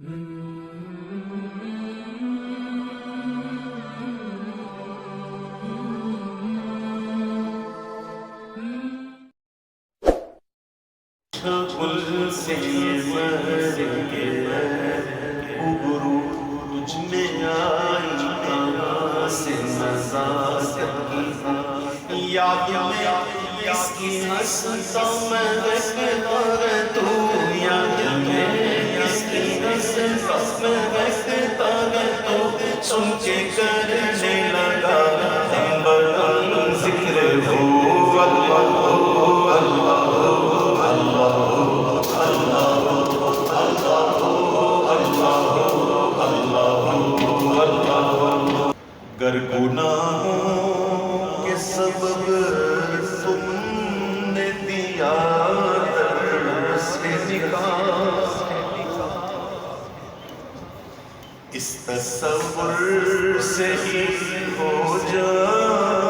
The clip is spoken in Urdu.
گل سے مر کے ابرو تجھ میں آئی کہاں سے نزاکت کی یاد میں کس کی ہنستا میں دیکھتا ہے تو یاد میں کس کی ہنستا میں دیکھتا ہے تو سن کے کرنے لگا ہم بلند ذکر ہو اللہ گر گناہوں کے سبب تم نے دیا در سے نکاح اس تصور سے ہی ہو جا